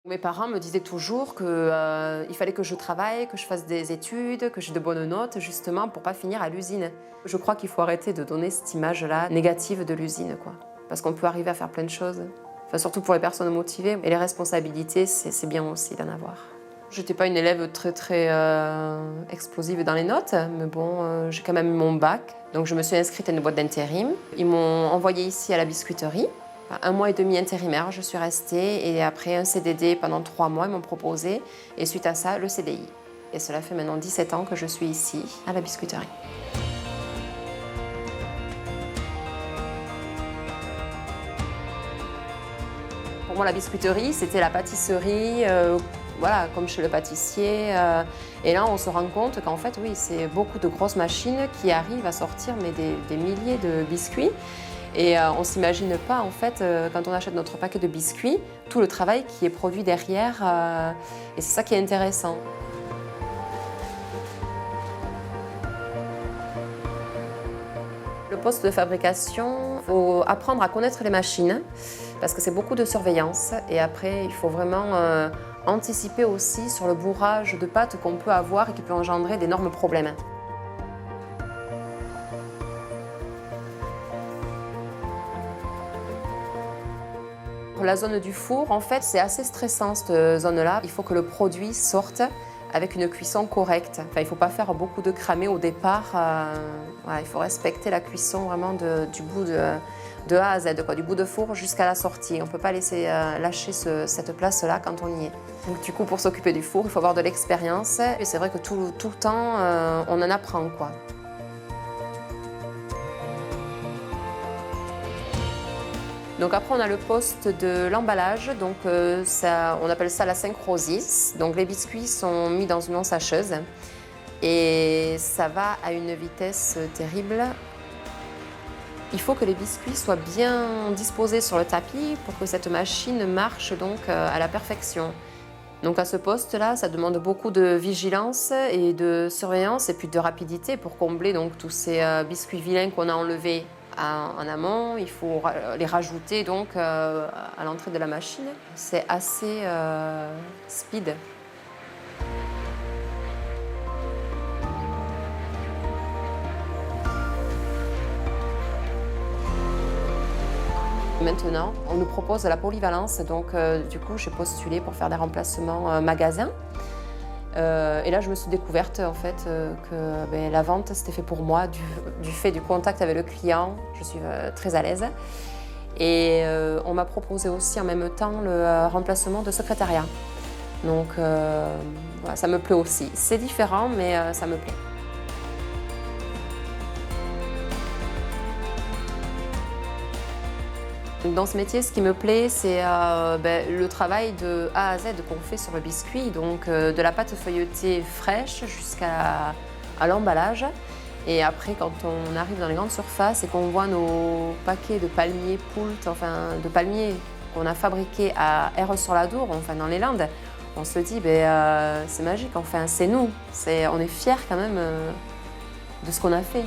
Mes parents me disaient toujours qu'il fallait que je travaille, que je fasse des études, que j'ai de bonnes notes, justement, pour pas finir à l'usine. Je crois qu'il faut arrêter de donner cette image-là négative de l'usine, quoi. Parce qu'on peut arriver à faire plein de choses. Enfin, surtout pour les personnes motivées. Et les responsabilités, c'est bien aussi d'en avoir. J'étais pas une élève très explosive dans les notes, mais bon, j'ai quand même eu mon bac. Donc je me suis inscrite à une boîte d'intérim. Ils m'ont envoyée ici à la biscuiterie. 1 mois et demi intérimaire, je suis restée, et après un CDD pendant 3 mois, ils m'ont proposé, et suite à ça, le CDI. Et cela fait maintenant 17 ans que je suis ici, à la biscuiterie. Pour moi, la biscuiterie, c'était la pâtisserie, voilà, comme chez le pâtissier. Et là, on se rend compte qu'en fait, oui, c'est beaucoup de grosses machines qui arrivent à sortir mais des milliers de biscuits. Et on ne s'imagine pas, en fait, quand on achète notre paquet de biscuits, tout le travail qui est produit derrière. Et c'est ça qui est intéressant. Le poste de fabrication, il faut apprendre à connaître les machines, parce que c'est beaucoup de surveillance. Et après, il faut vraiment anticiper aussi sur le bourrage de pâtes qu'on peut avoir et qui peut engendrer d'énormes problèmes. La zone du four, en fait, c'est assez stressant, cette zone-là. Il faut que le produit sorte avec une cuisson correcte. Enfin, il ne faut pas faire beaucoup de cramé au départ. Voilà, il faut respecter la cuisson vraiment du bout de A à Z, quoi, du bout de four jusqu'à la sortie. On ne peut pas laisser lâcher cette place-là quand on y est. Donc, du coup, pour s'occuper du four, il faut avoir de l'expérience. Et c'est vrai que tout le temps, on en apprend, quoi. Donc après, on a le poste de l'emballage, donc on appelle ça la synchrosis. Donc les biscuits sont mis dans une ensacheuse et ça va à une vitesse terrible. Il faut que les biscuits soient bien disposés sur le tapis pour que cette machine marche donc à la perfection. Donc à ce poste-là, ça demande beaucoup de vigilance et de surveillance et puis de rapidité pour combler donc tous ces biscuits vilains qu'on a enlevés en amont. Il faut les rajouter donc à l'entrée de la machine. C'est assez speed. Maintenant, on nous propose la polyvalence, donc du coup, j'ai postulé pour faire des remplacements magasins. Et là, je me suis découverte en fait que la vente, c'était fait pour moi, du fait du contact avec le client. Je suis très à l'aise. Et on m'a proposé aussi en même temps le remplacement de secrétariat. Donc voilà, ça me plaît aussi. C'est différent, mais ça me plaît. Dans ce métier, ce qui me plaît, c'est le travail de A à Z qu'on fait sur le biscuit, donc de la pâte feuilletée fraîche jusqu'à l'emballage. Et après, quand on arrive dans les grandes surfaces et qu'on voit nos paquets de palmiers poult, enfin de palmiers qu'on a fabriqués à Aire-sur-l'Adour, enfin dans les Landes, on se dit c'est magique, enfin c'est nous, on est fiers quand même de ce qu'on a fait.